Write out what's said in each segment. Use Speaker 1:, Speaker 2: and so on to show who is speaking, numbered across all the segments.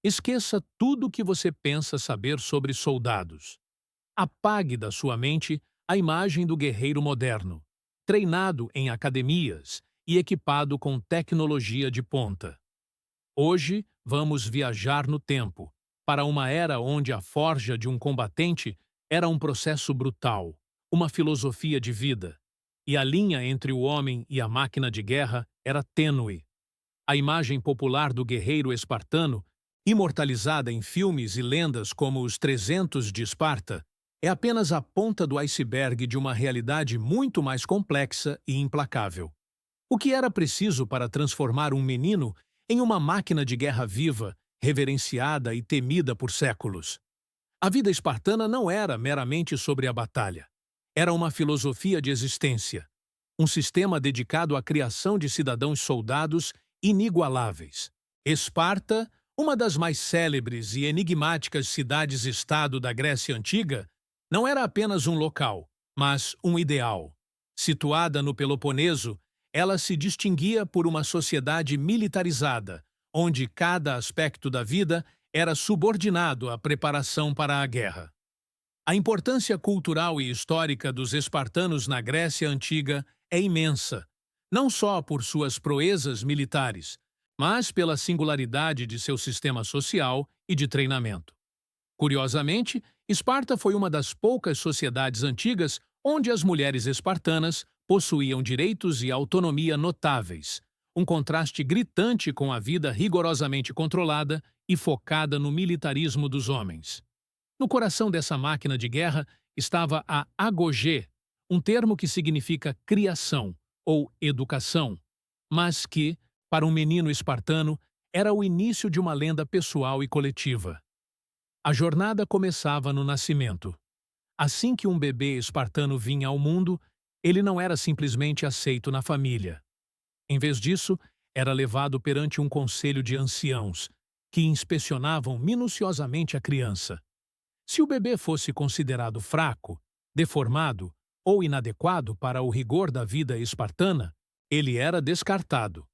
Speaker 1: Esqueça tudo o que você pensa saber sobre soldados. Apague da sua mente a imagem do guerreiro moderno, treinado em academias e equipado com tecnologia de ponta. Hoje, vamos viajar no tempo, para uma era onde a forja de um combatente era um processo brutal, uma filosofia de vida, e a linha entre o homem e a máquina de guerra era tênue. A imagem popular do guerreiro espartano, imortalizada em filmes e lendas como os 300 de Esparta, é apenas a ponta do iceberg de uma realidade muito mais complexa e implacável. O que era preciso para transformar um menino em uma máquina de guerra viva, reverenciada e temida por séculos? A vida espartana não era meramente sobre a batalha. Era uma filosofia de existência, um sistema dedicado à criação de cidadãos soldados inigualáveis. Esparta, uma das mais célebres e enigmáticas cidades-estado da Grécia Antiga, não era apenas um local, mas um ideal. Situada no Peloponeso, ela se distinguia por uma sociedade militarizada, onde cada aspecto da vida era subordinado à preparação para a guerra. A importância cultural e histórica dos espartanos na Grécia Antiga é imensa, não só por suas proezas militares, mas pela singularidade de seu sistema social e de treinamento. Curiosamente, Esparta foi uma das poucas sociedades antigas onde as mulheres espartanas possuíam direitos e autonomia notáveis, um contraste gritante com a vida rigorosamente controlada e focada no militarismo dos homens. No coração dessa máquina de guerra estava a agogê, um termo que significa criação ou educação, mas que, para um menino espartano, era o início de uma lenda pessoal e coletiva. A jornada começava no nascimento. Assim que um bebê espartano vinha ao mundo, ele não era simplesmente aceito na família. Em vez disso, era levado perante um conselho de anciãos, que inspecionavam minuciosamente a criança. Se o bebê fosse considerado fraco, deformado ou inadequado para o rigor da vida espartana, ele era descartado.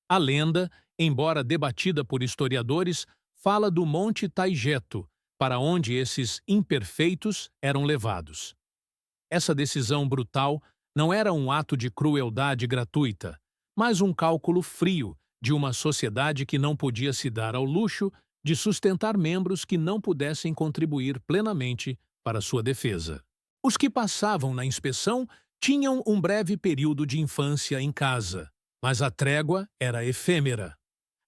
Speaker 1: A lenda, embora debatida por historiadores, fala do Monte Taigeto, para onde esses imperfeitos eram levados. Essa decisão brutal não era um ato de crueldade gratuita, mas um cálculo frio de uma sociedade que não podia se dar ao luxo de sustentar membros que não pudessem contribuir plenamente para sua defesa. Os que passavam na inspeção tinham um breve período de infância em casa, mas a trégua era efêmera.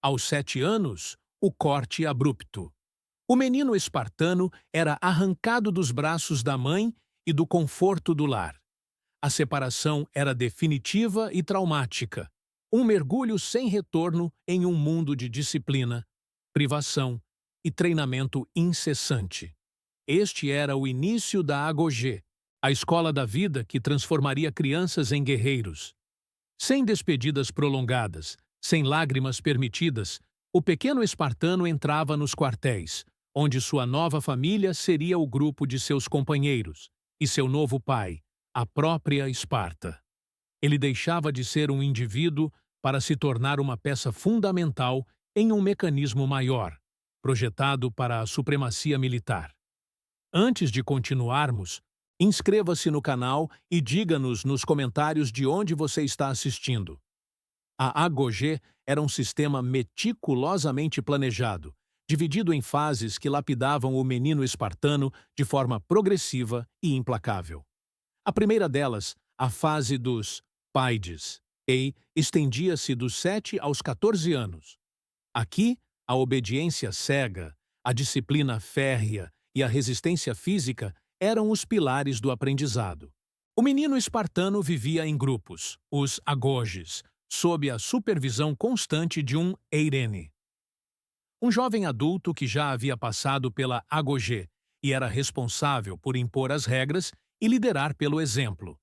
Speaker 1: Aos 7 anos, o corte abrupto. O menino espartano era arrancado dos braços da mãe e do conforto do lar. A separação era definitiva e traumática, um mergulho sem retorno em um mundo de disciplina, privação e treinamento incessante. Este era o início da Agogê, a escola da vida que transformaria crianças em guerreiros. Sem despedidas prolongadas, sem lágrimas permitidas, o pequeno espartano entrava nos quartéis, onde sua nova família seria o grupo de seus companheiros, e seu novo pai, a própria Esparta. Ele deixava de ser um indivíduo para se tornar uma peça fundamental em um mecanismo maior, projetado para a supremacia militar. Antes de continuarmos, inscreva-se no canal e diga-nos nos comentários de onde você está assistindo. A Agogê era um sistema meticulosamente planejado, dividido em fases que lapidavam o menino espartano de forma progressiva e implacável. A primeira delas, a fase dos paides, estendia-se dos 7 aos 14 anos. Aqui, a obediência cega, a disciplina férrea e a resistência física eram os pilares do aprendizado. O menino espartano vivia em grupos, os agoges, sob a supervisão constante de um eirene. Um jovem adulto que já havia passado pela agogê e era responsável por impor as regras e liderar pelo exemplo.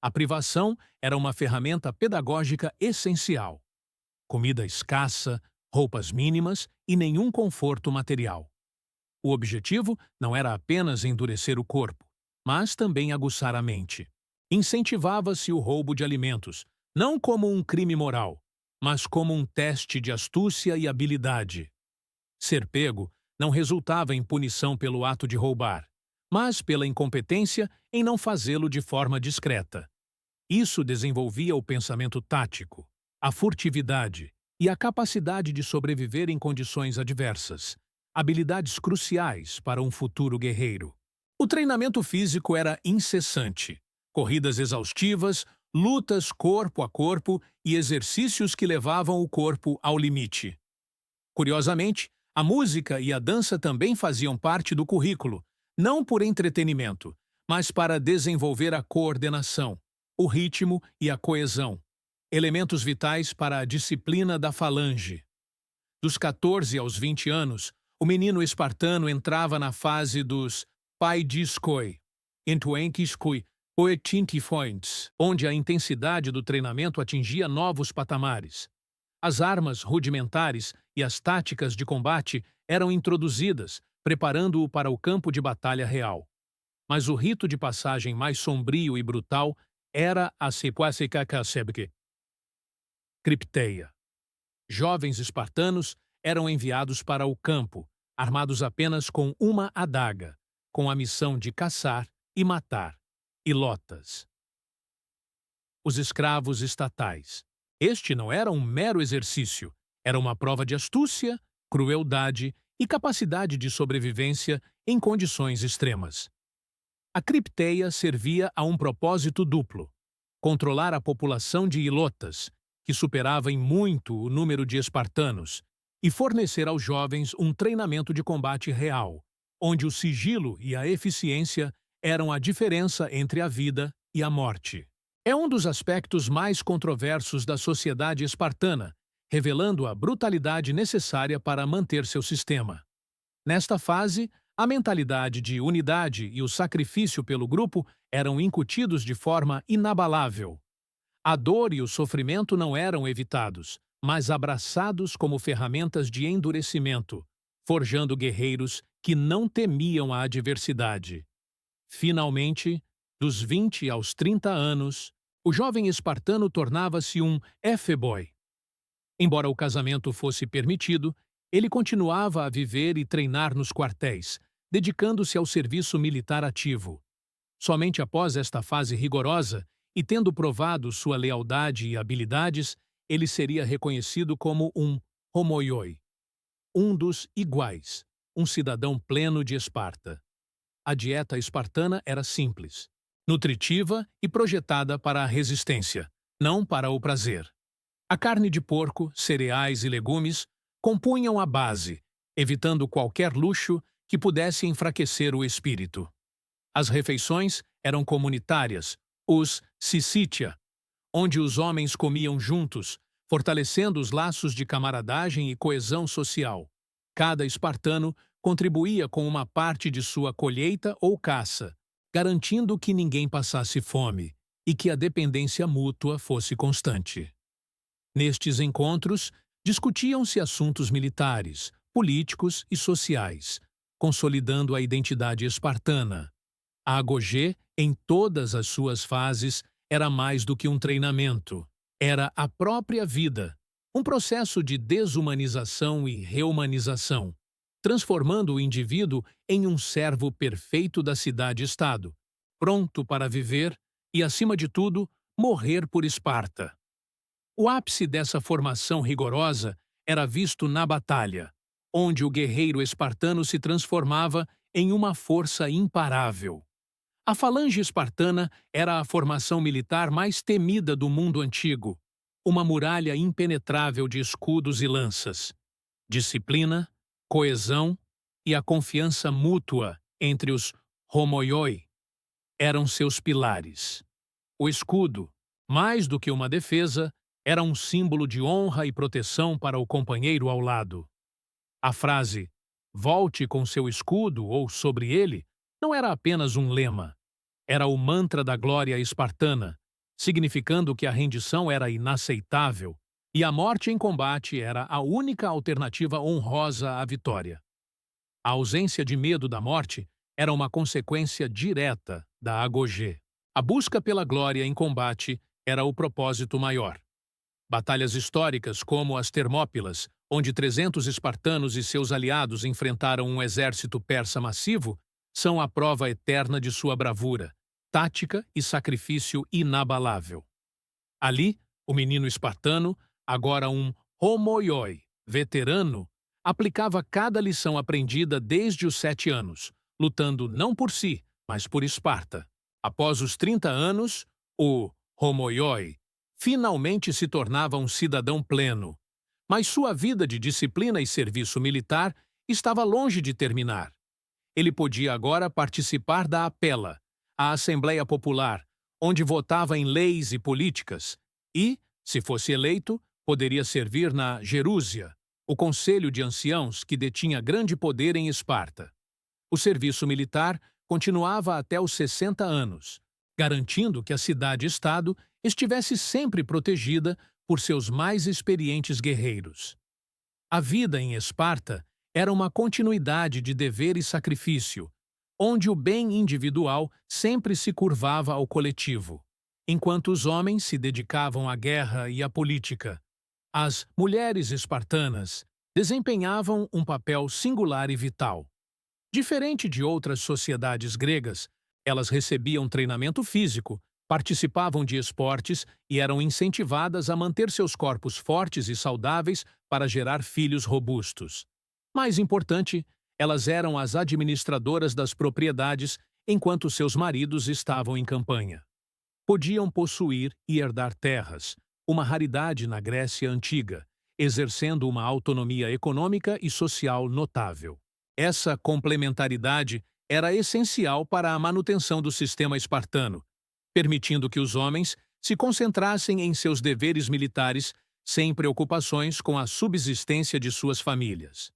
Speaker 1: A privação era uma ferramenta pedagógica essencial. Comida escassa, roupas mínimas e nenhum conforto material. O objetivo não era apenas endurecer o corpo, mas também aguçar a mente. Incentivava-se o roubo de alimentos, não como um crime moral, mas como um teste de astúcia e habilidade. Ser pego não resultava em punição pelo ato de roubar, mas pela incompetência em não fazê-lo de forma discreta. Isso desenvolvia o pensamento tático, a furtividade e a capacidade de sobreviver em condições adversas, habilidades cruciais para um futuro guerreiro. O treinamento físico era incessante. Corridas exaustivas, lutas corpo a corpo e exercícios que levavam o corpo ao limite. Curiosamente, a música e a dança também faziam parte do currículo, não por entretenimento, mas para desenvolver a coordenação, o ritmo e a coesão, elementos vitais para a disciplina da falange. Dos 14 aos 20 anos, o menino espartano entrava na fase dos paidiskoi, entuenkiskoi, poetintifoints, onde a intensidade do treinamento atingia novos patamares. As armas rudimentares e as táticas de combate eram introduzidas, preparando-o para o campo de batalha real. Mas o rito de passagem mais sombrio e brutal era a sequasecacasebke, cripteia. Jovens espartanos eram enviados para o campo, armados apenas com uma adaga, com a missão de caçar e matar ilotas. Os escravos estatais. Este não era um mero exercício, era uma prova de astúcia, crueldade e capacidade de sobrevivência em condições extremas. A cripteia servia a um propósito duplo: controlar a população de ilotas, que superava em muito o número de espartanos, e fornecer aos jovens um treinamento de combate real, onde o sigilo e a eficiência eram a diferença entre a vida e a morte. É um dos aspectos mais controversos da sociedade espartana, revelando a brutalidade necessária para manter seu sistema. Nesta fase, a mentalidade de unidade e o sacrifício pelo grupo eram incutidos de forma inabalável. A dor e o sofrimento não eram evitados, mas abraçados como ferramentas de endurecimento, forjando guerreiros que não temiam a adversidade. Finalmente, dos 20 aos 30 anos, o jovem espartano tornava-se um éfeboy. Embora o casamento fosse permitido, ele continuava a viver e treinar nos quartéis, dedicando-se ao serviço militar ativo. Somente após esta fase rigorosa, e tendo provado sua lealdade e habilidades, ele seria reconhecido como um homoioi, um dos iguais, um cidadão pleno de Esparta. A dieta espartana era simples, nutritiva e projetada para a resistência, não para o prazer. A carne de porco, cereais e legumes compunham a base, evitando qualquer luxo que pudesse enfraquecer o espírito. As refeições eram comunitárias, os syssitia, onde os homens comiam juntos, fortalecendo os laços de camaradagem e coesão social. Cada espartano contribuía com uma parte de sua colheita ou caça, garantindo que ninguém passasse fome e que a dependência mútua fosse constante. Nestes encontros, discutiam-se assuntos militares, políticos e sociais, consolidando a identidade espartana. A agogê, em todas as suas fases, era mais do que um treinamento. Era a própria vida, um processo de desumanização e reumanização, transformando o indivíduo em um servo perfeito da cidade-estado, pronto para viver e, acima de tudo, morrer por Esparta. O ápice dessa formação rigorosa era visto na batalha, onde o guerreiro espartano se transformava em uma força imparável. A falange espartana era a formação militar mais temida do mundo antigo, uma muralha impenetrável de escudos e lanças. Disciplina, coesão e a confiança mútua entre os homoioi eram seus pilares. O escudo, mais do que uma defesa, era um símbolo de honra e proteção para o companheiro ao lado. A frase "volte com seu escudo ou sobre ele" não era apenas um lema. Era o mantra da glória espartana, significando que a rendição era inaceitável e a morte em combate era a única alternativa honrosa à vitória. A ausência de medo da morte era uma consequência direta da agogê. A busca pela glória em combate era o propósito maior. Batalhas históricas como as Termópilas, onde 300 espartanos e seus aliados enfrentaram um exército persa massivo, são a prova eterna de sua bravura, tática e sacrifício inabalável. Ali, o menino espartano, agora um homoioi, veterano, aplicava cada lição aprendida desde os 7 anos, lutando não por si, mas por Esparta. Após os 30 anos, o homoioi finalmente se tornava um cidadão pleno. Mas sua vida de disciplina e serviço militar estava longe de terminar. Ele podia agora participar da Apela, a Assembleia Popular, onde votava em leis e políticas, e, se fosse eleito, poderia servir na Gerúsia, o conselho de anciãos que detinha grande poder em Esparta. O serviço militar continuava até os 60 anos, garantindo que a cidade-estado estivesse sempre protegida por seus mais experientes guerreiros. A vida em Esparta era uma continuidade de dever e sacrifício, onde o bem individual sempre se curvava ao coletivo, enquanto os homens se dedicavam à guerra e à política. As mulheres espartanas desempenhavam um papel singular e vital. Diferente de outras sociedades gregas, elas recebiam treinamento físico, participavam de esportes e eram incentivadas a manter seus corpos fortes e saudáveis para gerar filhos robustos. Mais importante, elas eram as administradoras das propriedades enquanto seus maridos estavam em campanha. Podiam possuir e herdar terras, uma raridade na Grécia Antiga, exercendo uma autonomia econômica e social notável. Essa complementaridade era essencial para a manutenção do sistema espartano, permitindo que os homens se concentrassem em seus deveres militares sem preocupações com a subsistência de suas famílias.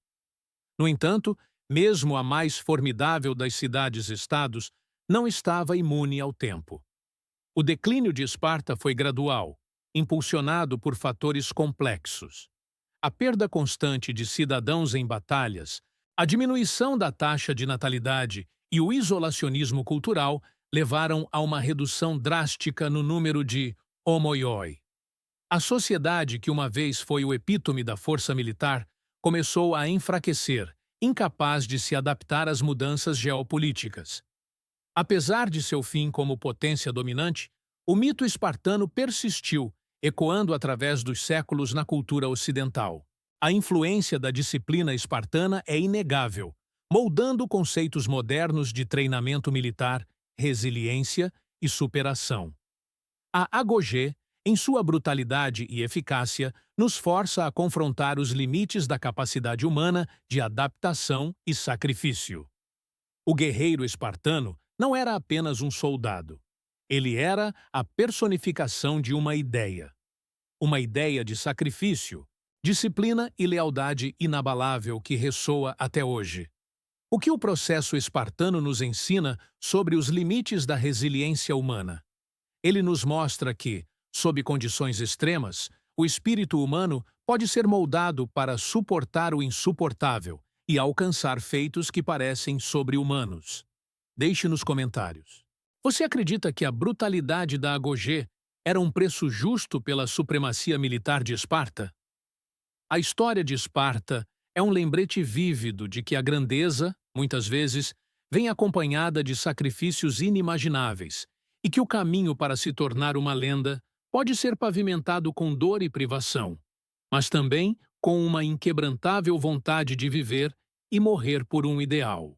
Speaker 1: No entanto, mesmo a mais formidável das cidades-estados não estava imune ao tempo. O declínio de Esparta foi gradual, impulsionado por fatores complexos. A perda constante de cidadãos em batalhas, a diminuição da taxa de natalidade e o isolacionismo cultural levaram a uma redução drástica no número de homoioi. A sociedade, que uma vez foi o epítome da força militar, começou a enfraquecer, incapaz de se adaptar às mudanças geopolíticas. Apesar de seu fim como potência dominante, o mito espartano persistiu, ecoando através dos séculos na cultura ocidental. A influência da disciplina espartana é inegável, moldando conceitos modernos de treinamento militar, resiliência e superação. A agogê, em sua brutalidade e eficácia, nos força a confrontar os limites da capacidade humana de adaptação e sacrifício. O guerreiro espartano não era apenas um soldado. Ele era a personificação de uma ideia. Uma ideia de sacrifício, disciplina e lealdade inabalável que ressoa até hoje. O que o processo espartano nos ensina sobre os limites da resiliência humana? Ele nos mostra que, sob condições extremas, o espírito humano pode ser moldado para suportar o insuportável e alcançar feitos que parecem sobre-humanos. Deixe nos comentários. Você acredita que a brutalidade da agogê era um preço justo pela supremacia militar de Esparta? A história de Esparta é um lembrete vívido de que a grandeza, muitas vezes, vem acompanhada de sacrifícios inimagináveis e que o caminho para se tornar uma lenda pode ser pavimentado com dor e privação, mas também com uma inquebrantável vontade de viver e morrer por um ideal.